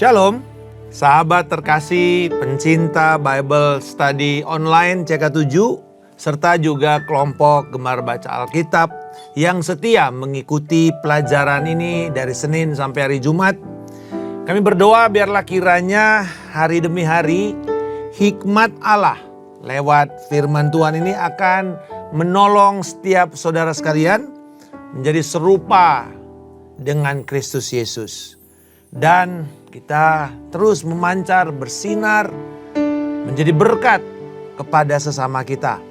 Shalom, sahabat terkasih pencinta Bible Study Online CK7, serta juga kelompok gemar baca Alkitab yang setia mengikuti pelajaran ini dari Senin sampai hari Jumat. Kami berdoa biarlah kiranya hari demi hari hikmat Allah lewat firman Tuhan ini akan menolong setiap saudara sekalian menjadi serupa dengan Kristus Yesus. Dan kita terus memancar, bersinar, menjadi berkat kepada sesama kita.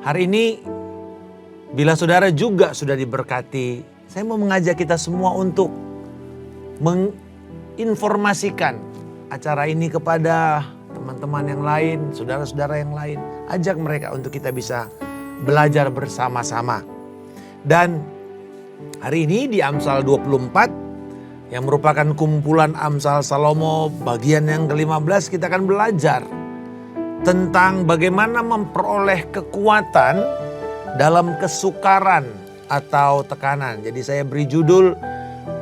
Hari ini, bila saudara juga sudah diberkati, saya mau mengajak kita semua untuk menginformasikan acara ini kepada teman-teman yang lain, saudara-saudara yang lain. Ajak mereka untuk kita bisa belajar bersama-sama. Dan hari ini di Amsal 24, yang merupakan kumpulan Amsal Salomo bagian yang ke-15, kita akan belajar tentang bagaimana memperoleh kekuatan dalam kesukaran atau tekanan. Jadi saya beri judul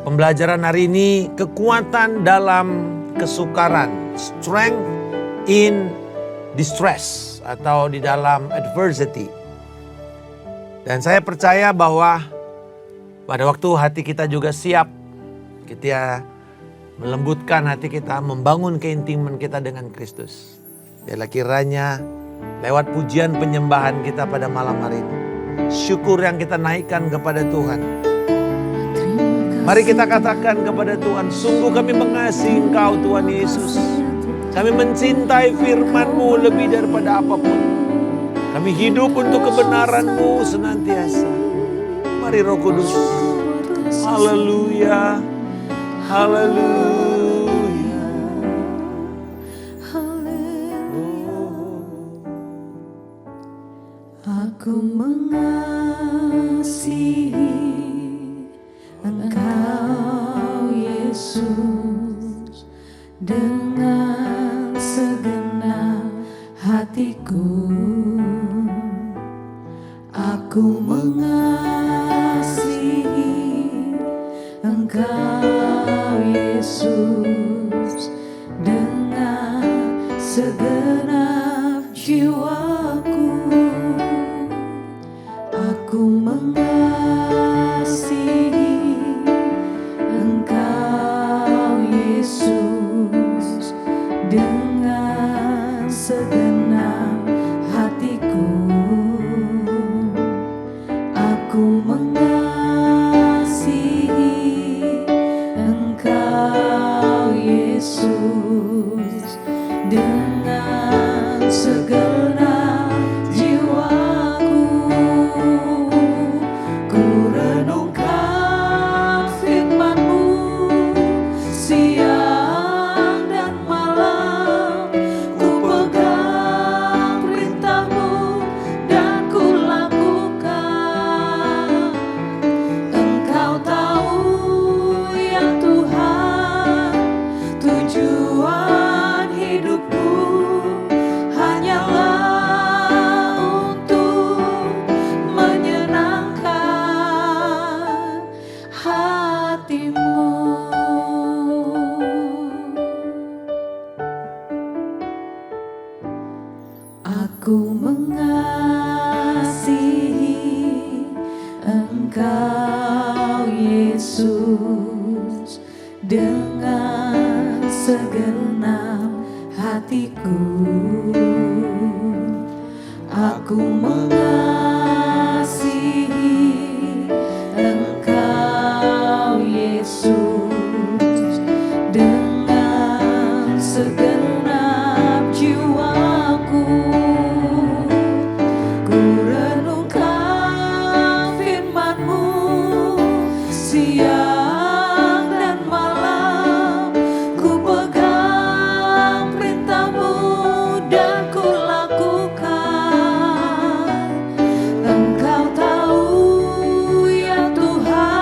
pembelajaran hari ini, kekuatan dalam kesukaran, strength in distress atau di dalam adversity. Dan saya percaya bahwa pada waktu hati kita juga siap, kita melembutkan hati kita, membangun keintiman kita dengan Kristus. Biarlah kiranya lewat pujian penyembahan kita pada malam hari ini, syukur yang kita naikkan kepada Tuhan. Mari kita katakan kepada Tuhan, sungguh kami mengasihi Engkau Tuhan Yesus. Kami mencintai firman-Mu lebih daripada apapun. Kami hidup untuk kebenaran-Mu senantiasa. Mari Roh Kudus. Haleluya. Haleluya. Aku mengasihi Engkau Yesus dengan segenap hatiku. Aku mengasihi Engkau Yesus dengan segenap jiwaku. Aku mengasihi Engkau Yesus dengan segenap hatiku. Aku mengasihi Engkau Yesus dengan segenap jiwaku. Ku renungkan firman-Mu siang dan malam. Ku pegang perintah-Mu dan ku lakukan. Engkau tahu ya Tuhan, tujuan hidupku hanyalah untuk menyenangkan hati-Mu. Aku mengasihi Engkau Yesus dengan segenap hatiku. Aku mengasihi Engkau Yesus dengan segenap jiwaku. Ku renungkan firman-Mu siang dan malam. Ku pegang perintah-Mu dan ku lakukan. Engkau tahu ya Tuhan,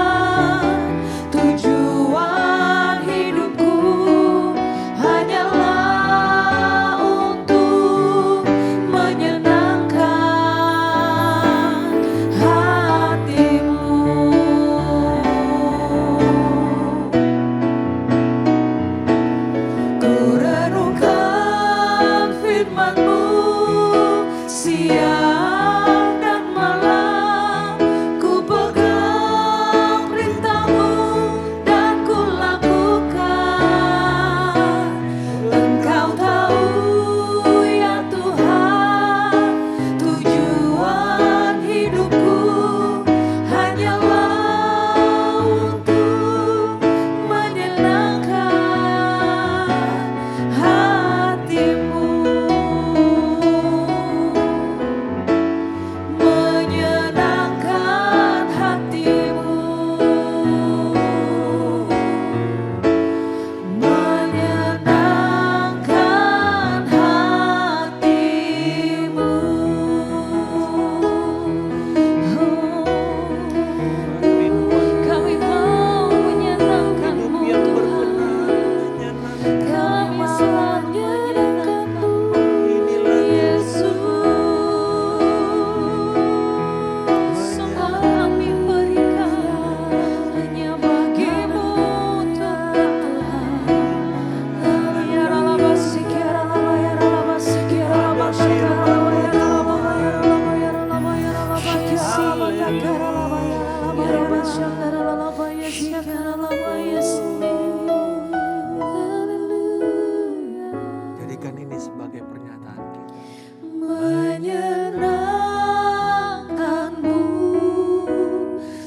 Jadikan ini sebagai pernyataan kita. Menyenangkanmu,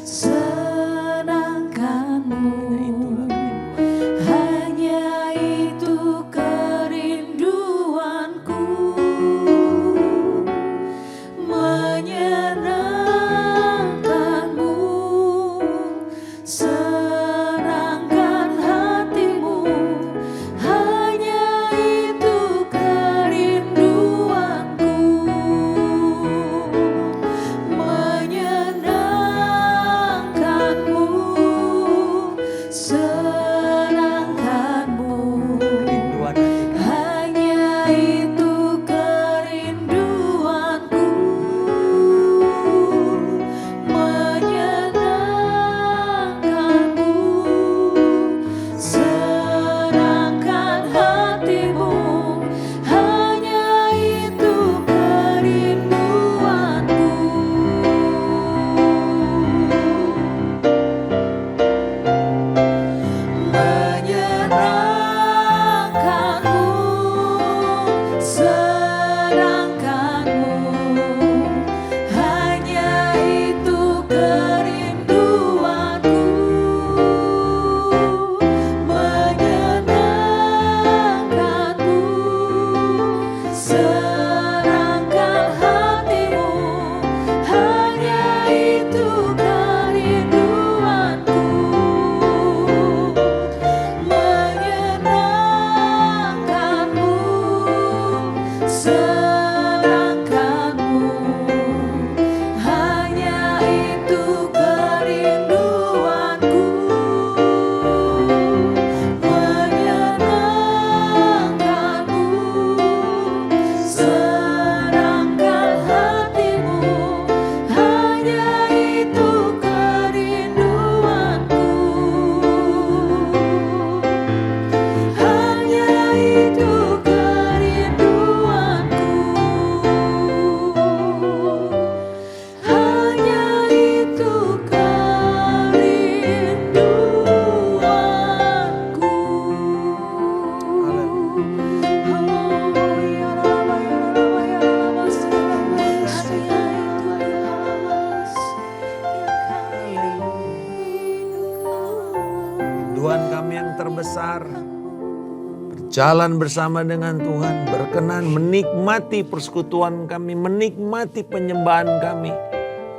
senangkanmu, hanya itu kerinduanku. Menyenangkanmu, senangkan hatimu, hanya itu kerinduanku. Menyenangkanmu, senangkanmu, Kerinduan hati kami. hanya itu kerinduanku. Menyenangkanmu, senangkan hatimu, hanya itu kerinduanku. Menyenangkanmu, senangkanmu, hanya itu kerinduanku. Menyenangkanmu, senangkan hatimu, hanya itu kerinduanku. Menyenangkanmu, senangkanmu, hanya itu kerinduanku. Menyenangkanmu, senangkan hatimu, hanya itu kerinduanku. Hanya itu kerinduanku. Hanya itu kerinduanku. Rinduan kami yang terbesar, berjalan bersama dengan Tuhan, berkenan menikmati persekutuan kami, menikmati penyembahan kami,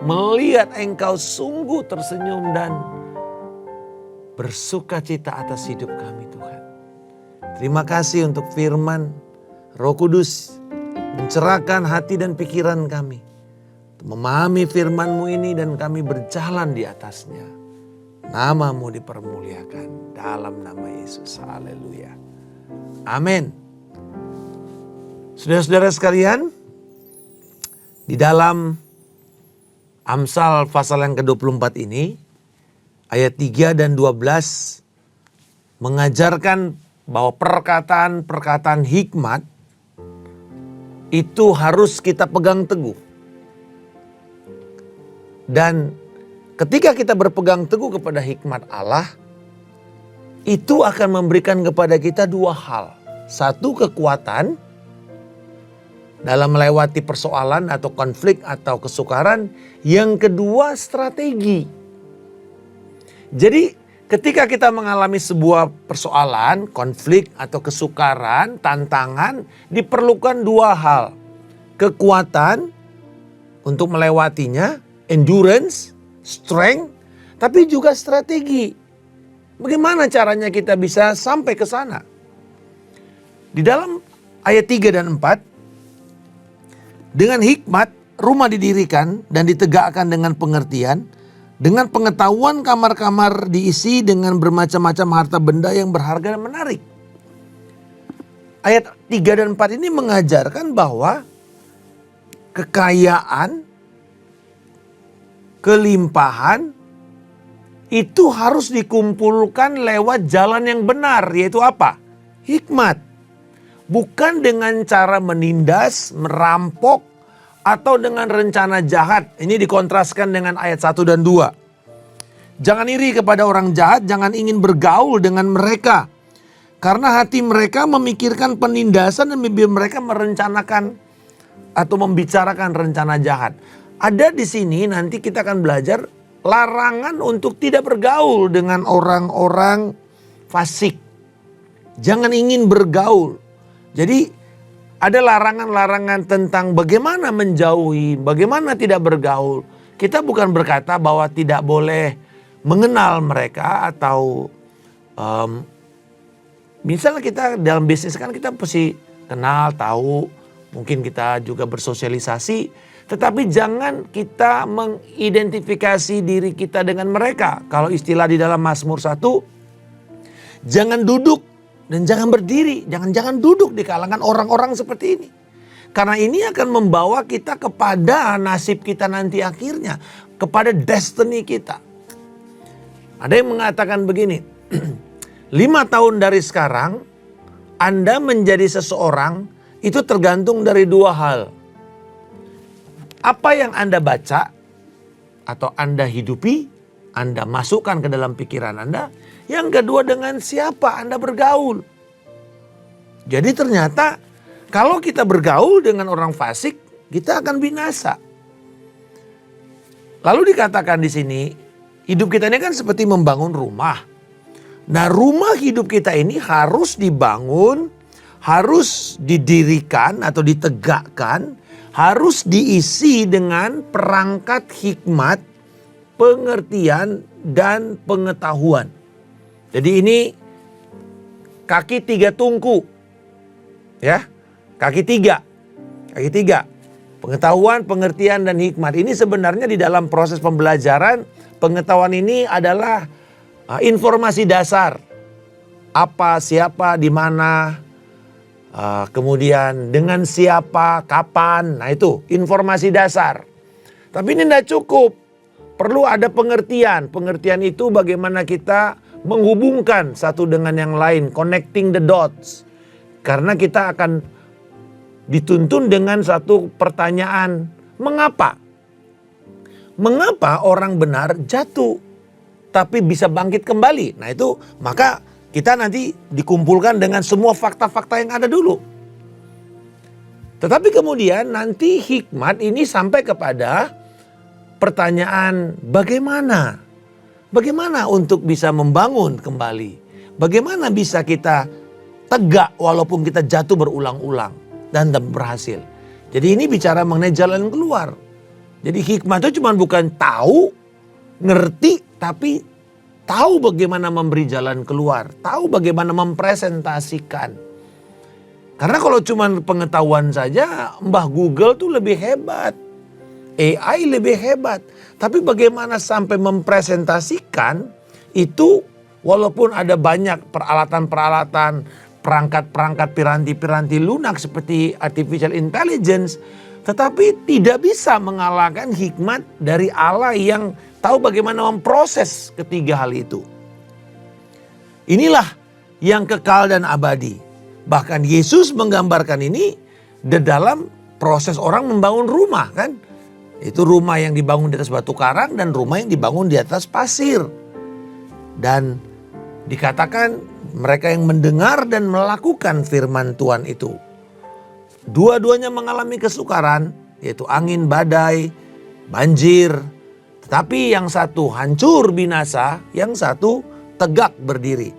melihat Engkau sungguh tersenyum dan bersuka cita atas hidup kami Tuhan. Terima kasih untuk firman Roh Kudus mencerahkan hati dan pikiran kami, memahami firman-Mu ini dan kami berjalan di atasnya. Nama-Mu dipermuliakan dalam nama Yesus. Haleluya. Amin. Saudara-saudara sekalian, di dalam Amsal pasal yang ke-24 ini, ayat 3 dan 12 mengajarkan bahwa perkataan-perkataan hikmat itu harus kita pegang teguh. Dan ketika kita berpegang teguh kepada hikmat Allah, itu akan memberikan kepada kita dua hal. Satu, kekuatan dalam melewati persoalan atau konflik atau kesukaran. Yang kedua, strategi. Jadi ketika kita mengalami sebuah persoalan, konflik atau kesukaran, tantangan, diperlukan dua hal. Kekuatan untuk melewatinya, endurance, strength, tapi juga strategi. Bagaimana caranya kita bisa sampai ke sana? Di dalam ayat 3 dan 4, dengan hikmat rumah didirikan dan ditegakkan dengan pengertian, dengan pengetahuan kamar-kamar diisi dengan bermacam-macam harta benda yang berharga dan menarik. Ayat 3 dan 4 ini mengajarkan bahwa kekayaan, kelimpahan itu harus dikumpulkan lewat jalan yang benar, yaitu apa? Hikmat. Bukan dengan cara menindas, merampok, atau dengan rencana jahat. Ini dikontraskan dengan ayat 1 dan 2. Jangan iri kepada orang jahat, jangan ingin bergaul dengan mereka. Karena hati mereka memikirkan penindasan dan bibir mereka merencanakan atau membicarakan rencana jahat. Ada di sini nanti kita akan belajar larangan untuk tidak bergaul dengan orang-orang fasik. Jangan ingin bergaul. Jadi ada larangan-larangan tentang bagaimana menjauhi, bagaimana tidak bergaul. Kita bukan berkata bahwa tidak boleh mengenal mereka atau misalnya kita dalam bisnis kan kita pasti kenal, tahu, mungkin kita juga bersosialisasi. Tetapi jangan kita mengidentifikasi diri kita dengan mereka. Kalau istilah di dalam Mazmur 1, jangan duduk dan jangan berdiri. Jangan duduk di kalangan orang-orang seperti ini. Karena ini akan membawa kita kepada nasib kita nanti akhirnya. Kepada destiny kita. Ada yang mengatakan begini, 5 tahun dari sekarang, Anda menjadi seseorang itu tergantung dari 2 hal. Apa yang Anda baca atau Anda hidupi, Anda masukkan ke dalam pikiran Anda. Yang kedua, dengan siapa Anda bergaul. Jadi ternyata kalau kita bergaul dengan orang fasik, kita akan binasa. Lalu dikatakan di sini, hidup kita ini kan seperti membangun rumah. Nah, rumah hidup kita ini harus dibangun, harus didirikan atau ditegakkan, harus diisi dengan perangkat hikmat, pengertian, dan pengetahuan. Jadi ini kaki 3 tungku. Ya, kaki 3. Kaki 3. Pengetahuan, pengertian, dan hikmat. Ini sebenarnya di dalam proses pembelajaran, pengetahuan ini adalah informasi dasar. Apa, siapa, di mana, kemudian dengan siapa, kapan. Nah itu informasi dasar. Tapi ini tidak cukup. Perlu ada pengertian. Pengertian itu bagaimana kita menghubungkan satu dengan yang lain. Connecting the dots. Karena kita akan dituntun dengan satu pertanyaan. Mengapa? Mengapa orang benar jatuh tapi bisa bangkit kembali? Nah itu maka kita nanti dikumpulkan dengan semua fakta-fakta yang ada dulu. Tetapi kemudian nanti hikmat ini sampai kepada pertanyaan bagaimana? Bagaimana untuk bisa membangun kembali? Bagaimana bisa kita tegak walaupun kita jatuh berulang-ulang dan berhasil? Jadi ini bicara mengenai jalan keluar. Jadi hikmat itu cuma bukan tahu, ngerti, tapi tahu bagaimana memberi jalan keluar. Tahu bagaimana mempresentasikan. Karena kalau cuma pengetahuan saja, Mbah Google tuh lebih hebat. AI lebih hebat. Tapi bagaimana sampai mempresentasikan itu walaupun ada banyak peralatan-peralatan, perangkat-perangkat piranti-piranti lunak seperti artificial intelligence. Tetapi tidak bisa mengalahkan hikmat dari Allah yang tahu bagaimana memproses ketiga hal itu. Inilah yang kekal dan abadi. Bahkan Yesus menggambarkan ini di dalam proses orang membangun rumah kan. Itu rumah yang dibangun di atas batu karang dan rumah yang dibangun di atas pasir. Dan dikatakan mereka yang mendengar dan melakukan firman Tuhan itu. Dua-duanya mengalami kesukaran, yaitu angin, badai, banjir. Tetapi yang satu hancur binasa, yang satu tegak berdiri.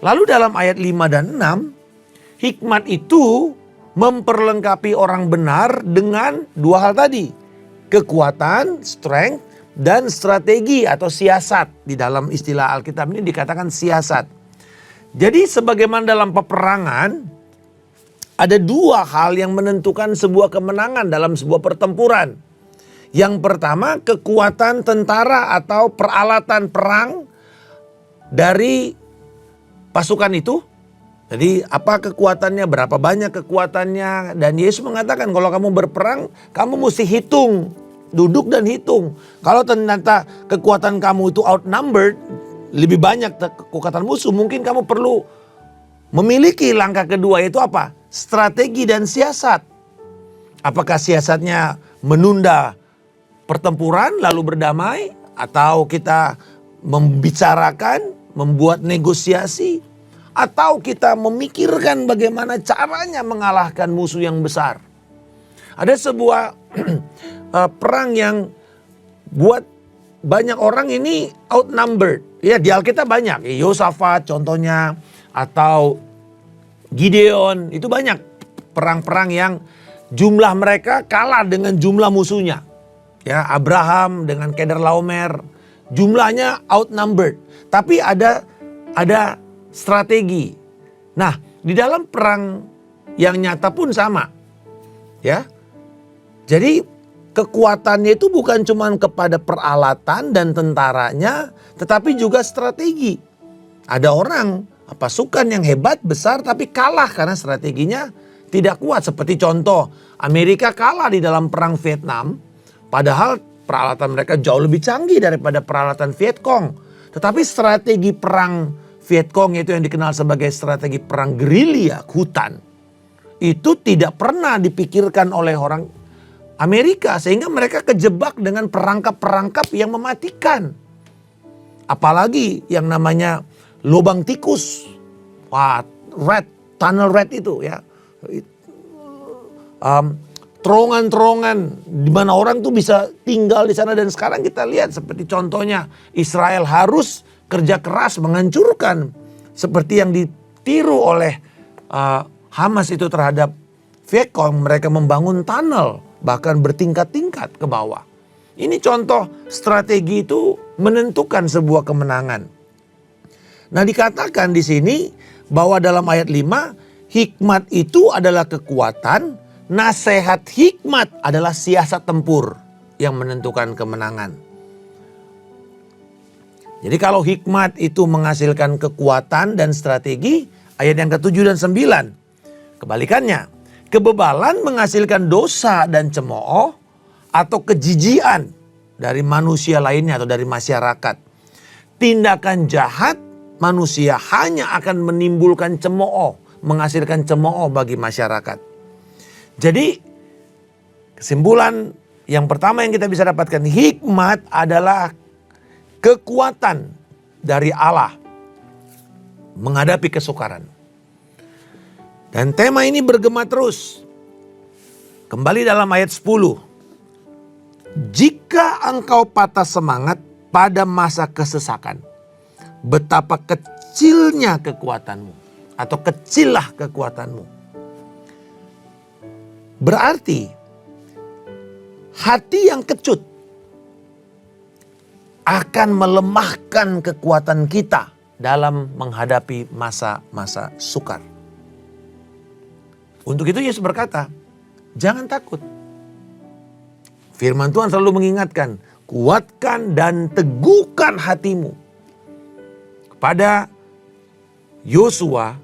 Lalu dalam ayat 5 dan 6, hikmat itu memperlengkapi orang benar dengan 2 hal tadi. Kekuatan, strength, dan strategi atau siasat. Di dalam istilah Alkitab ini dikatakan siasat. Jadi sebagaimana dalam peperangan, ada 2 hal yang menentukan sebuah kemenangan dalam sebuah pertempuran. Yang pertama, kekuatan tentara atau peralatan perang dari pasukan itu. Jadi apa kekuatannya, berapa banyak kekuatannya. Dan Yesus mengatakan kalau kamu berperang, kamu mesti hitung. Duduk dan hitung. Kalau ternyata kekuatan kamu itu outnumbered, lebih banyak kekuatan musuh, mungkin kamu perlu memiliki langkah kedua, yaitu apa? Strategi dan siasat. Apakah siasatnya menunda pertempuran lalu berdamai? atau kita membicarakan, membuat negosiasi, atau kita memikirkan bagaimana caranya mengalahkan musuh yang besar. Ada sebuah perang yang buat banyak orang ini outnumbered. Ya, di Alkitab banyak. Yosafat contohnya, atau Gideon, itu banyak perang-perang yang jumlah mereka kalah dengan jumlah musuhnya. Ya, Abraham dengan Kedorlaomer, jumlahnya outnumbered. Tapi ada strategi. Nah, di dalam perang yang nyata pun sama. Ya. Jadi kekuatannya itu bukan cuma kepada peralatan dan tentaranya, tetapi juga strategi. Ada orang pasukan yang hebat, besar, tapi kalah karena strateginya tidak kuat. Seperti contoh, Amerika kalah di dalam perang Vietnam, padahal peralatan mereka jauh lebih canggih daripada peralatan Vietcong. Tetapi strategi perang Vietcong, itu yang dikenal sebagai strategi perang gerilya hutan, itu tidak pernah dipikirkan oleh orang Amerika, sehingga mereka kejebak dengan perangkap-perangkap yang mematikan. Apalagi yang namanya lubang tikus, tunnel rat itu ya, terowongan-terowongan di mana orang tuh bisa tinggal di sana. Dan sekarang kita lihat seperti contohnya Israel harus kerja keras menghancurkan seperti yang ditiru oleh Hamas itu terhadap Vietcong. Mereka membangun tunnel bahkan bertingkat-tingkat ke bawah. Ini contoh strategi itu menentukan sebuah kemenangan. Nah, dikatakan di sini bahwa dalam ayat 5, hikmat itu adalah kekuatan, nasihat hikmat adalah siasat tempur yang menentukan kemenangan. Jadi kalau hikmat itu menghasilkan kekuatan dan strategi, ayat yang ke-7 dan 9. Kebalikannya, kebebalan menghasilkan dosa dan cemooh atau kejijian dari manusia lainnya atau dari masyarakat. Tindakan jahat manusia hanya akan menimbulkan cemooh, menghasilkan cemooh bagi masyarakat. Jadi kesimpulan yang pertama yang kita bisa dapatkan, hikmat adalah kekuatan dari Allah menghadapi kesukaran. Dan tema ini bergema terus. Kembali dalam ayat 10. Jika engkau patah semangat pada masa kesesakan, betapa kecilnya kekuatanmu, atau kecillah kekuatanmu. Berarti hati yang kecut akan melemahkan kekuatan kita dalam menghadapi masa-masa sukar. Untuk itu Yesus berkata, jangan takut. Firman Tuhan selalu mengingatkan, kuatkan dan teguhkan hatimu. Kepada Yosua,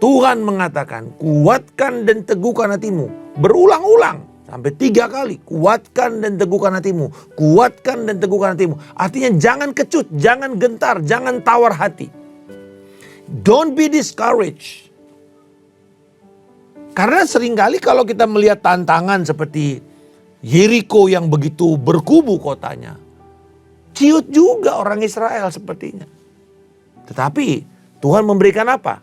Tuhan mengatakan, kuatkan dan teguhkan hatimu. Berulang-ulang sampai 3 kali. Kuatkan dan teguhkan hatimu. Kuatkan dan teguhkan hatimu. Artinya jangan kecut, jangan gentar, jangan tawar hati. Don't be discouraged. Karena seringkali kalau kita melihat tantangan seperti Yeriko yang begitu berkubu kotanya, ciut juga orang Israel sepertinya. Tetapi Tuhan memberikan apa?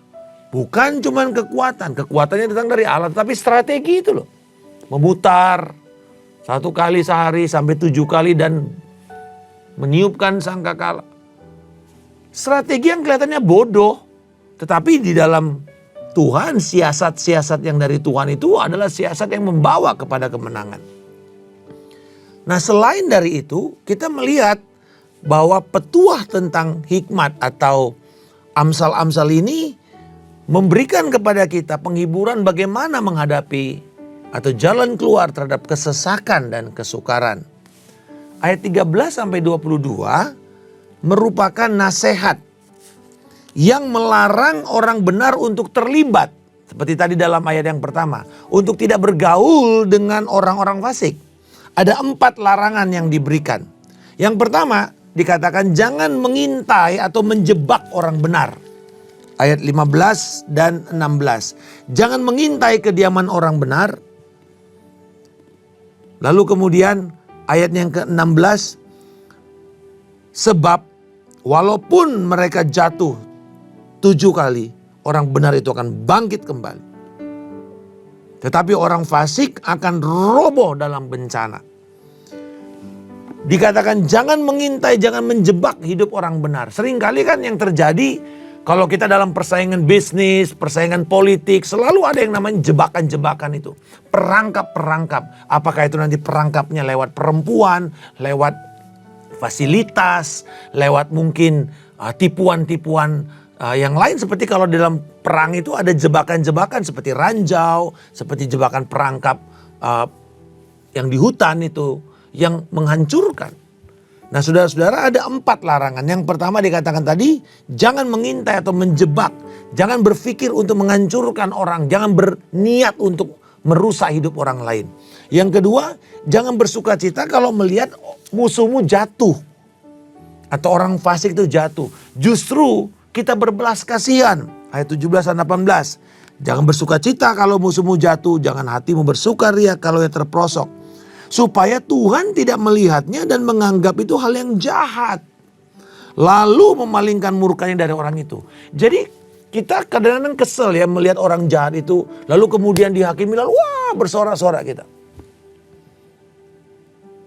Bukan cuma kekuatan. Kekuatannya datang dari Allah, tapi strategi itu loh. Memutar 1 kali sehari sampai 7 kali dan meniupkan sangkakala. Strategi yang kelihatannya bodoh. Tetapi di dalam Tuhan, siasat-siasat yang dari Tuhan itu adalah siasat yang membawa kepada kemenangan. Nah, selain dari itu, kita melihat bahwa petuah tentang hikmat atau Amsal-Amsal ini memberikan kepada kita penghiburan bagaimana menghadapi atau jalan keluar terhadap kesesakan dan kesukaran. Ayat 13 sampai 22 merupakan nasihat yang melarang orang benar untuk terlibat. Seperti tadi dalam ayat yang pertama. Untuk tidak bergaul dengan orang-orang fasik. Ada 4 larangan yang diberikan. Yang pertama dikatakan jangan mengintai atau menjebak orang benar. Ayat 15 dan 16. Jangan mengintai kediaman orang benar. Lalu kemudian ayat yang ke-16. Sebab walaupun mereka jatuh 7 kali, orang benar itu akan bangkit kembali. Tetapi orang fasik akan roboh dalam bencana. Dikatakan jangan mengintai, jangan menjebak hidup orang benar. Seringkali kan yang terjadi kalau kita dalam persaingan bisnis, persaingan politik, selalu ada yang namanya jebakan-jebakan itu. Perangkap-perangkap. Apakah itu nanti perangkapnya lewat perempuan, lewat fasilitas, lewat mungkin tipuan-tipuan yang lain. Seperti kalau dalam perang itu ada jebakan-jebakan seperti ranjau, seperti jebakan perangkap yang di hutan itu yang menghancurkan. Nah saudara-saudara, ada 4 larangan. Yang pertama dikatakan tadi, jangan mengintai atau menjebak. Jangan berpikir untuk menghancurkan orang. Jangan berniat untuk merusak hidup orang lain. Yang kedua, jangan bersuka cita kalau melihat musuhmu jatuh. Atau orang fasik itu jatuh. Justru kita berbelas kasihan. Ayat 17 dan 18. Jangan bersuka cita kalau musuhmu jatuh. Jangan hatimu bersukaria kalau ia terperosok. Supaya Tuhan tidak melihatnya dan menganggap itu hal yang jahat. Lalu memalingkan murkanya dari orang itu. Jadi kita kadang-kadang kesel ya melihat orang jahat itu. Lalu kemudian dihakimi, lalu wah bersorak-sorak kita.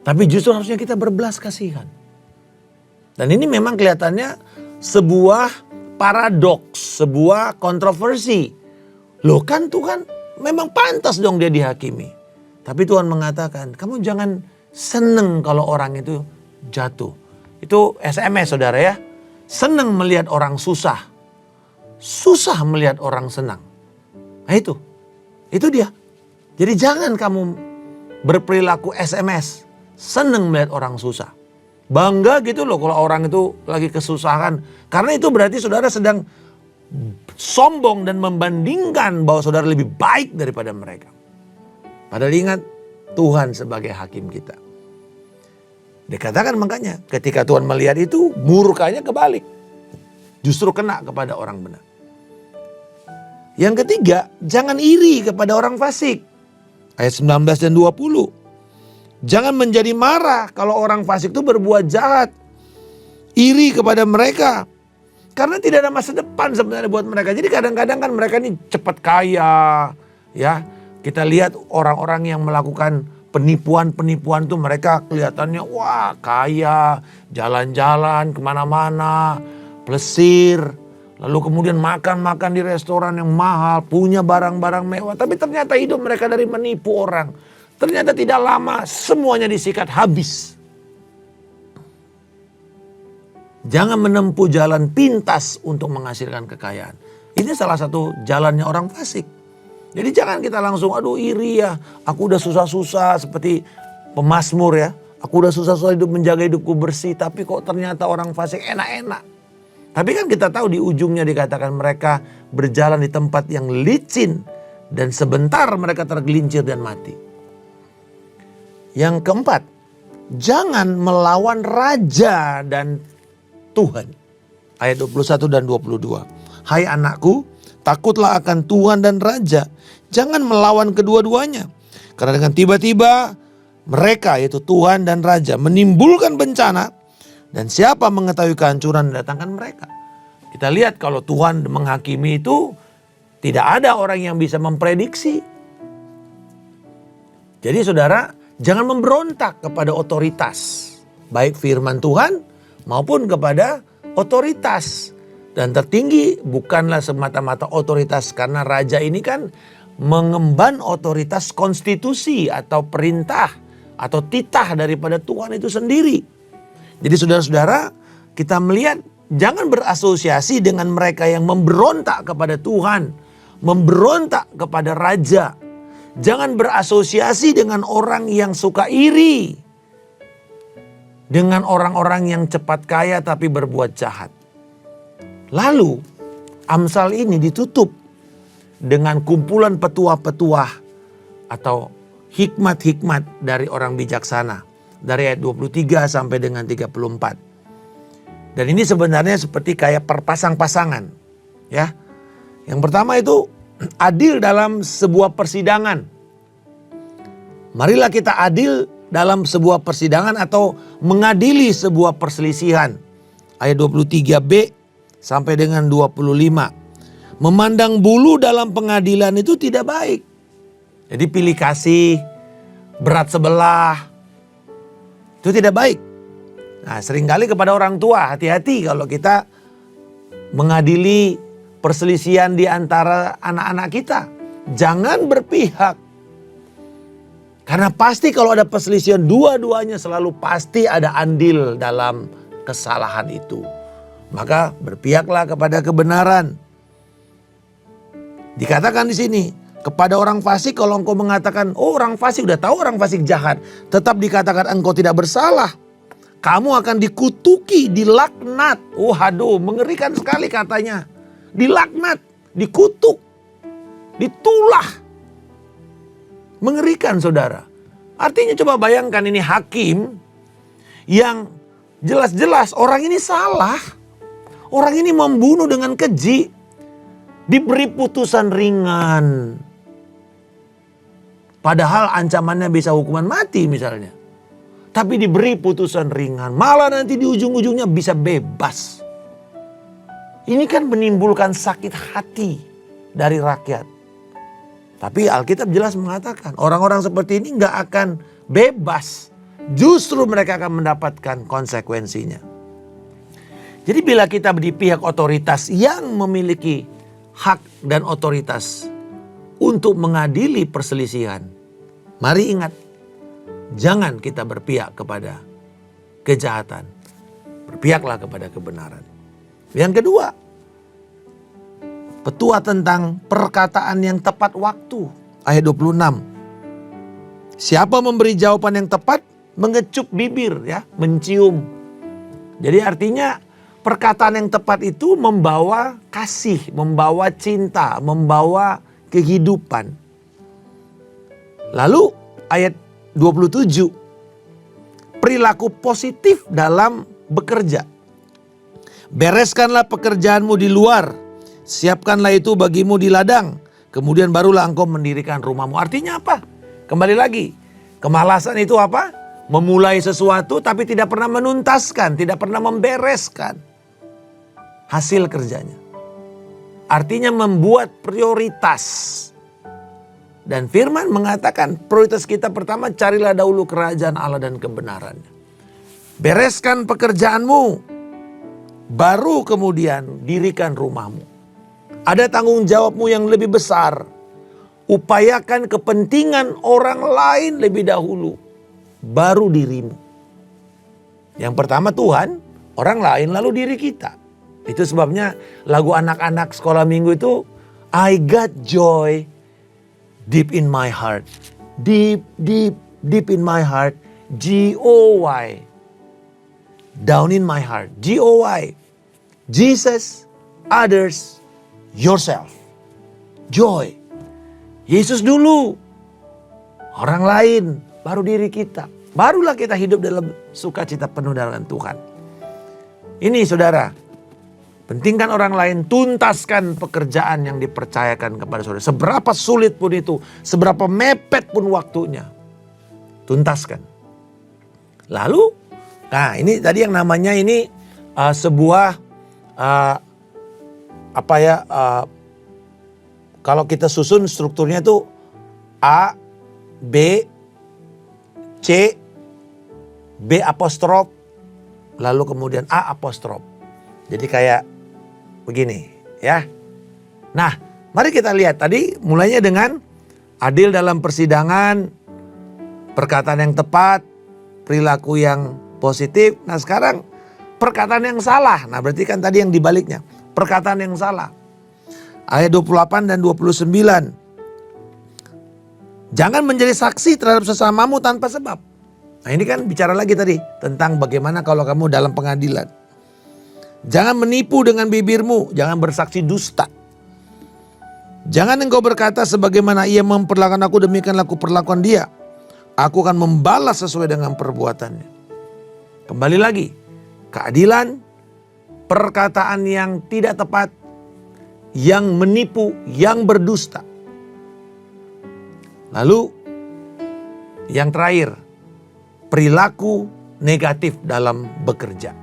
Tapi justru harusnya kita berbelas kasihan. Dan ini memang kelihatannya sebuah paradoks, sebuah kontroversi. Loh kan Tuhan memang pantas dong dia dihakimi. Tapi Tuhan mengatakan, kamu jangan seneng kalau orang itu jatuh. Itu SMS saudara ya. Seneng melihat orang susah. Susah melihat orang senang. Nah itu dia. Jadi jangan kamu berperilaku SMS. Seneng melihat orang susah. Bangga gitu loh kalau orang itu lagi kesusahan. Karena itu berarti saudara sedang sombong dan membandingkan bahwa saudara lebih baik daripada mereka. Padahal ingat, Tuhan sebagai hakim kita. Dikatakan makanya ketika Tuhan melihat itu, murkanya kebalik. Justru kena kepada orang benar. Yang ketiga, jangan iri kepada orang fasik. Ayat 19 dan 20. Jangan menjadi marah kalau orang fasik itu berbuat jahat. Iri kepada mereka. Karena tidak ada masa depan sebenarnya buat mereka. Jadi kadang-kadang kan mereka ini cepat kaya. Ya, kita lihat orang-orang yang melakukan penipuan-penipuan tuh mereka kelihatannya wah kaya. Jalan-jalan kemana-mana. Plesir. Lalu kemudian makan-makan di restoran yang mahal. Punya barang-barang mewah. Tapi ternyata hidup mereka dari menipu orang. Ternyata tidak lama semuanya disikat habis. Jangan menempuh jalan pintas untuk menghasilkan kekayaan. Ini salah satu jalannya orang fasik. Jadi jangan kita langsung aduh iri ya. Aku udah susah-susah seperti pemazmur ya. Aku udah susah-susah hidup menjaga hidupku bersih. Tapi kok ternyata orang fasik enak-enak. Tapi kan kita tahu di ujungnya dikatakan mereka berjalan di tempat yang licin. Dan sebentar mereka tergelincir dan mati. Yang keempat, jangan melawan raja dan Tuhan. Ayat 21 dan 22. Hai anakku, takutlah akan Tuhan dan raja. Jangan melawan kedua-duanya. Karena dengan tiba-tiba mereka yaitu Tuhan dan raja menimbulkan bencana. Dan siapa mengetahui kehancuran mendatangkan mereka. Kita lihat kalau Tuhan menghakimi itu tidak ada orang yang bisa memprediksi. Jadi saudara, jangan memberontak kepada otoritas. Baik firman Tuhan maupun kepada otoritas. Dan tertinggi bukanlah semata-mata otoritas. Karena raja ini kan mengemban otoritas konstitusi atau perintah. Atau titah daripada Tuhan itu sendiri. Jadi saudara-saudara kita melihat jangan berasosiasi dengan mereka yang memberontak kepada Tuhan. Memberontak kepada raja. Jangan berasosiasi dengan orang yang suka iri. Dengan orang-orang yang cepat kaya tapi berbuat jahat. Lalu Amsal ini ditutup dengan kumpulan petuah-petuah atau hikmat-hikmat dari orang bijaksana. Dari ayat 23 sampai dengan 34. Dan ini sebenarnya seperti kayak perpasang-pasangan. Ya. Yang pertama itu adil dalam sebuah persidangan. Marilah kita adil dalam sebuah persidangan atau mengadili sebuah perselisihan. Ayat 23b sampai dengan 25. Memandang bulu dalam pengadilan itu tidak baik. Jadi pilih kasih, berat sebelah, itu tidak baik. Nah, seringkali kepada orang tua, hati-hati kalau kita mengadili perselisihan di antara anak-anak kita. Jangan berpihak. Karena pasti kalau ada perselisihan, dua-duanya selalu pasti ada andil dalam kesalahan itu. Maka berpihaklah kepada kebenaran. Dikatakan di sini, kepada orang fasik kalau engkau mengatakan, oh orang fasik, udah tahu orang fasik jahat, tetap dikatakan engkau tidak bersalah. Kamu akan dikutuki, dilaknat. Oh aduh, mengerikan sekali katanya. Dilaknat, dikutuk, ditulah. Mengerikan saudara. Artinya coba bayangkan ini hakim yang jelas-jelas orang ini salah. Orang ini membunuh dengan keji. Diberi putusan ringan. Padahal ancamannya bisa hukuman mati misalnya. Tapi diberi putusan ringan. Malah nanti di ujung-ujungnya bisa bebas. Ini kan menimbulkan sakit hati dari rakyat. Tapi Alkitab jelas mengatakan orang-orang seperti ini gak akan bebas. Justru mereka akan mendapatkan konsekuensinya. Jadi bila kita di pihak otoritas yang memiliki hak dan otoritas untuk mengadili perselisihan, mari ingat, jangan kita berpihak kepada kejahatan. Berpihaklah kepada kebenaran. Yang kedua, petua tentang perkataan yang tepat waktu. Ayat 26. Siapa memberi jawaban yang tepat, mengecup bibir, ya, mencium. Jadi artinya perkataan yang tepat itu membawa kasih, membawa cinta, membawa kehidupan. Lalu ayat 27. Perilaku positif dalam bekerja. Bereskanlah pekerjaanmu di luar. Siapkanlah itu bagimu di ladang. Kemudian barulah engkau mendirikan rumahmu. Artinya apa? Kembali lagi. Kemalasan itu apa? Memulai sesuatu tapi tidak pernah menuntaskan. Tidak pernah membereskan hasil kerjanya. Artinya membuat prioritas. Dan firman mengatakan prioritas kita pertama, carilah dahulu kerajaan Allah dan kebenarannya. Bereskan pekerjaanmu, baru kemudian dirikan rumahmu. Ada tanggung jawabmu yang lebih besar. Upayakan kepentingan orang lain lebih dahulu, baru dirimu. Yang pertama Tuhan, orang lain, lalu diri kita. Itu sebabnya lagu anak-anak sekolah minggu itu, I got joy deep in my heart. Deep, deep, deep in my heart. G-O-Y. Down in my heart. G-O-Y. Jesus, others, yourself. Joy. Yesus dulu. Orang lain, baru diri kita. Barulah kita hidup dalam sukacita penuh dengan Tuhan. Ini saudara, pentingkan orang lain, tuntaskan pekerjaan yang dipercayakan kepada saudara. Seberapa sulit pun itu, seberapa mepet pun waktunya, tuntaskan. Lalu, nah ini tadi yang namanya ini sebuah kalau kita susun strukturnya itu A, B, C, B apostrof, lalu kemudian A apostrof. Jadi kayak begini ya. Nah, mari kita lihat tadi mulainya dengan adil dalam persidangan, perkataan yang tepat, perilaku yang positif. Nah sekarang perkataan yang salah. Nah berarti kan tadi yang dibaliknya. Perkataan yang salah. Ayat 28 dan 29. Jangan menjadi saksi terhadap sesamamu tanpa sebab. Nah ini kan bicara lagi tadi tentang bagaimana kalau kamu dalam pengadilan. Jangan menipu dengan bibirmu, jangan bersaksi dusta. Jangan engkau berkata sebagaimana ia memperlakukan aku, demikianlah aku perlakukan dia. Aku akan membalas sesuai dengan perbuatannya. Kembali lagi, keadilan, perkataan yang tidak tepat, yang menipu, yang berdusta. Lalu yang terakhir, perilaku negatif dalam bekerja.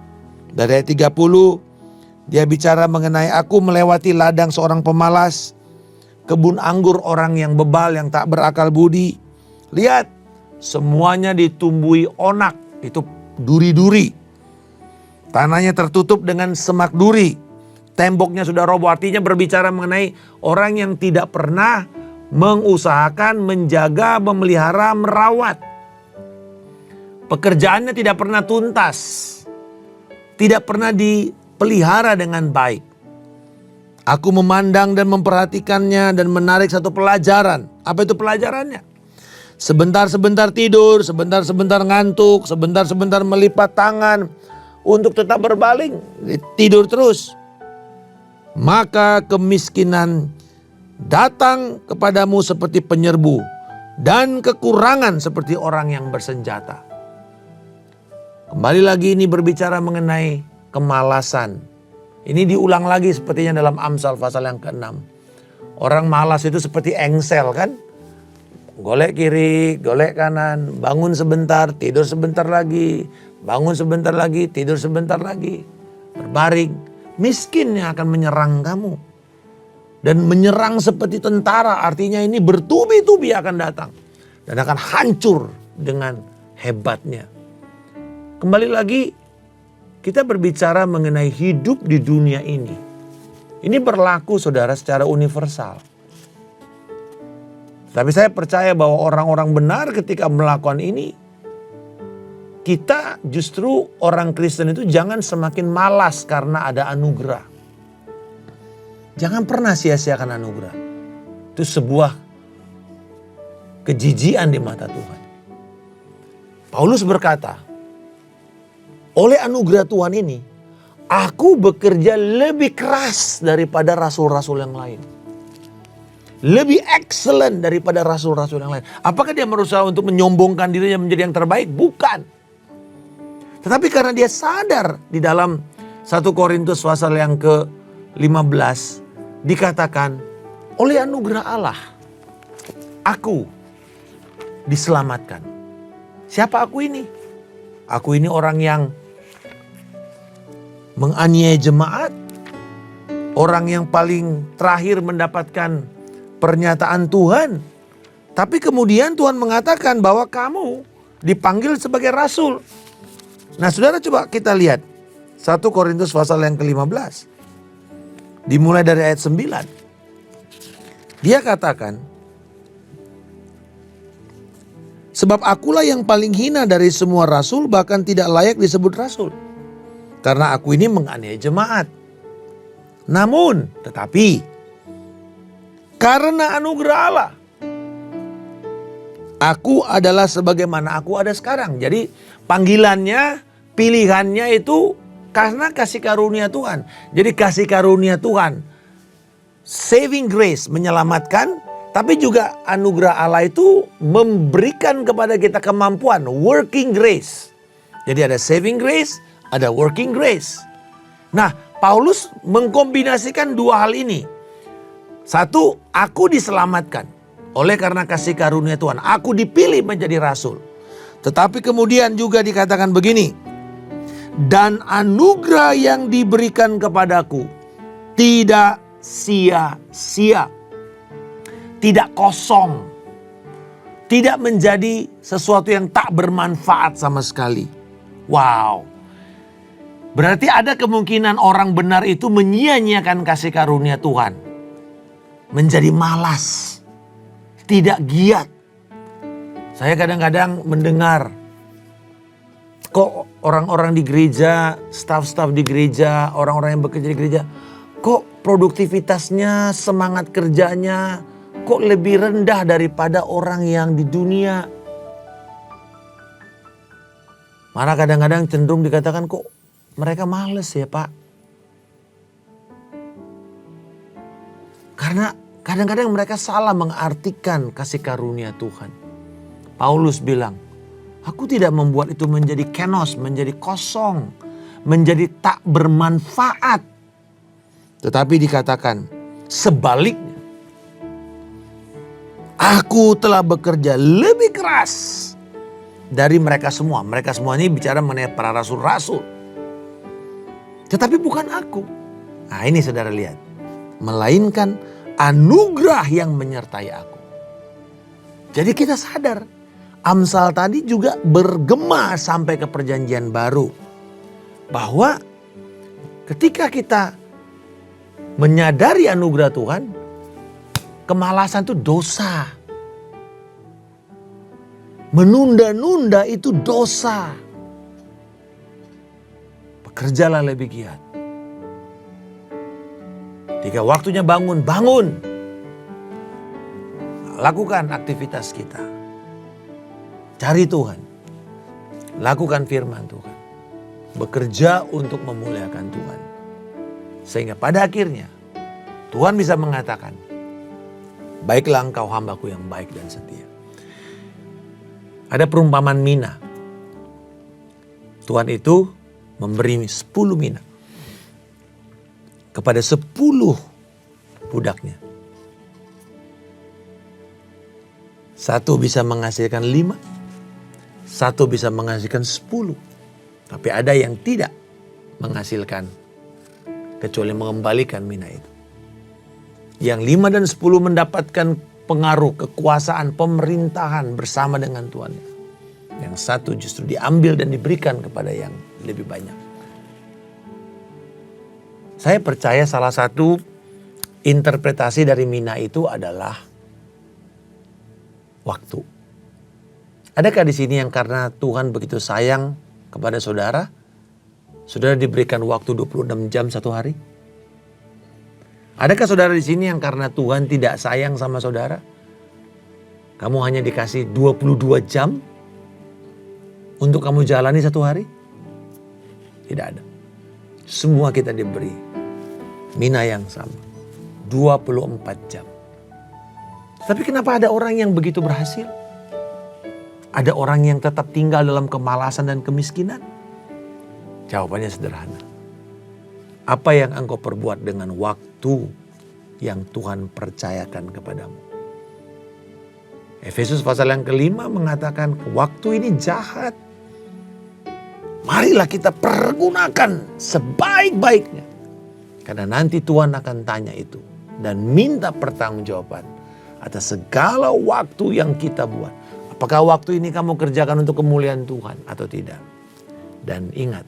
Dari ayat 30, dia bicara mengenai aku melewati ladang seorang pemalas, kebun anggur orang yang bebal yang tak berakal budi. Lihat, semuanya ditumbuhi onak, itu duri-duri. Tanahnya tertutup dengan semak duri. Temboknya sudah roboh, artinya berbicara mengenai orang yang tidak pernah mengusahakan, menjaga, memelihara, merawat. Pekerjaannya tidak pernah tuntas. Tidak pernah dipelihara dengan baik. Aku memandang dan memperhatikannya dan menarik satu pelajaran. Apa itu pelajarannya? Sebentar-sebentar tidur, sebentar-sebentar ngantuk, sebentar-sebentar melipat tangan untuk tetap berbaling, tidur terus. Maka kemiskinan datang kepadamu seperti penyerbu dan kekurangan seperti orang yang bersenjata. Kembali lagi ini berbicara mengenai kemalasan. Ini diulang lagi sepertinya dalam Amsal pasal yang ke-6. Orang malas itu seperti engsel kan? Golek kiri, golek kanan, bangun sebentar, tidur sebentar lagi, bangun sebentar lagi, tidur sebentar lagi. Berbaring, miskin yang akan menyerang kamu. Dan menyerang seperti tentara, artinya ini bertubi-tubi akan datang. Dan akan hancur dengan hebatnya. Kembali lagi, kita berbicara mengenai hidup di dunia ini. Ini berlaku saudara secara universal. Tapi saya percaya bahwa orang-orang benar ketika melakukan ini, kita justru orang Kristen itu jangan semakin malas karena ada anugerah. Jangan pernah sia-siakan anugerah. Itu sebuah kejijian di mata Tuhan. Paulus berkata, oleh anugerah Tuhan ini, aku bekerja lebih keras daripada rasul-rasul yang lain. Lebih excellent daripada rasul-rasul yang lain. Apakah dia berusaha untuk menyombongkan dirinya menjadi yang terbaik? Bukan. Tetapi karena dia sadar di dalam 1 Korintus pasal yang ke-15 dikatakan, oleh anugerah Allah aku diselamatkan. Siapa aku ini? Aku ini orang yang menganiaya jemaat, orang yang paling terakhir mendapatkan pernyataan Tuhan. Tapi kemudian Tuhan mengatakan bahwa kamu dipanggil sebagai rasul. Nah saudara, coba kita lihat 1 Korintus pasal yang ke-15. Dimulai dari ayat 9. Dia katakan, sebab akulah yang paling hina dari semua rasul, bahkan tidak layak disebut rasul. Karena aku ini menganiaya jemaat. Namun, tetapi, karena anugerah Allah, aku adalah sebagaimana aku ada sekarang. Jadi panggilannya, pilihannya itu karena kasih karunia Tuhan. Jadi kasih karunia Tuhan, saving grace, menyelamatkan. Tapi juga anugerah Allah itu memberikan kepada kita kemampuan, working grace. Jadi ada saving grace, ada working grace. Nah, Paulus mengkombinasikan dua hal ini. Satu, aku diselamatkan oleh karena kasih karunia Tuhan. Aku dipilih menjadi rasul. Tetapi kemudian juga dikatakan begini, dan anugerah yang diberikan kepadaku tidak sia-sia. Tidak kosong. Tidak menjadi sesuatu yang tak bermanfaat sama sekali. Wow. Berarti ada kemungkinan orang benar itu menyia-nyiakan kasih karunia Tuhan. Menjadi malas. Tidak giat. Saya kadang-kadang mendengar, kok orang-orang di gereja, staf-staf di gereja, orang-orang yang bekerja di gereja, kok produktivitasnya, semangat kerjanya, kok lebih rendah daripada orang yang di dunia. Malah kadang-kadang cenderung dikatakan, kok mereka males ya Pak. Karena kadang-kadang mereka salah mengartikan kasih karunia Tuhan. Paulus bilang, aku tidak membuat itu menjadi kenos, menjadi kosong, menjadi tak bermanfaat. Tetapi dikatakan sebaliknya, aku telah bekerja lebih keras dari mereka semua. Mereka semua ini bicara mengenai para rasul-rasul. Tetapi bukan aku. Nah ini saudara lihat. Melainkan anugerah yang menyertai aku. Jadi kita sadar. Amsal tadi juga bergema sampai ke perjanjian baru. Bahwa ketika kita menyadari anugerah Tuhan. Kemalasan itu dosa. Menunda-nunda itu dosa. Bekerjalah lebih giat. Ketika waktunya bangun, bangun. Lakukan aktivitas kita. Cari Tuhan. Lakukan firman Tuhan. Bekerja untuk memuliakan Tuhan. Sehingga pada akhirnya Tuhan bisa mengatakan, baiklah engkau hambaku yang baik dan setia. Ada perumpamaan mina. Tuhan itu memberi 10 mina kepada 10 budaknya. Satu bisa menghasilkan 5, satu bisa menghasilkan 10. Tapi ada yang tidak menghasilkan kecuali mengembalikan mina itu. Yang 5 dan 10 mendapatkan pengaruh, kekuasaan, pemerintahan bersama dengan Tuhan. Yang satu justru diambil dan diberikan kepada yang lebih banyak. Saya percaya salah satu interpretasi dari mina itu adalah waktu. Adakah di sini yang karena Tuhan begitu sayang kepada saudara, saudara diberikan waktu 26 jam satu hari? Adakah saudara di sini yang karena Tuhan tidak sayang sama saudara, kamu hanya dikasih 22 jam untuk kamu jalani satu hari? Tidak ada. Semua kita diberi mina yang sama, 24 jam. Tapi kenapa ada orang yang begitu berhasil? Ada orang yang tetap tinggal dalam kemalasan dan kemiskinan? Jawabannya sederhana. Apa yang engkau perbuat dengan waktu yang Tuhan percayakan kepadamu? Efesus pasal yang kelima mengatakan waktu ini jahat. Marilah kita pergunakan sebaik-baiknya. Karena nanti Tuhan akan tanya itu. Dan minta pertanggungjawaban atas segala waktu yang kita buat. Apakah waktu ini kamu kerjakan untuk kemuliaan Tuhan atau tidak? Dan ingat,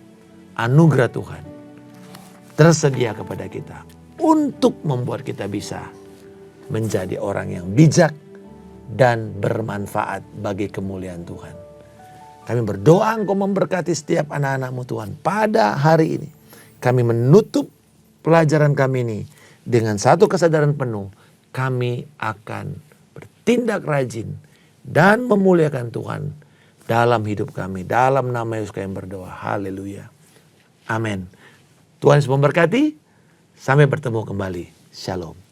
anugerah Tuhan tersedia kepada kita untuk membuat kita bisa menjadi orang yang bijak dan bermanfaat bagi kemuliaan Tuhan. Kami berdoa Engkau memberkati setiap anak-anak-Mu Tuhan pada hari ini. Kami menutup pelajaran kami ini dengan satu kesadaran penuh. Kami akan bertindak rajin dan memuliakan Tuhan dalam hidup kami. Dalam nama Yesus kami berdoa. Haleluya. Amin. Tuhan Yesus memberkati. Sampai bertemu kembali. Shalom.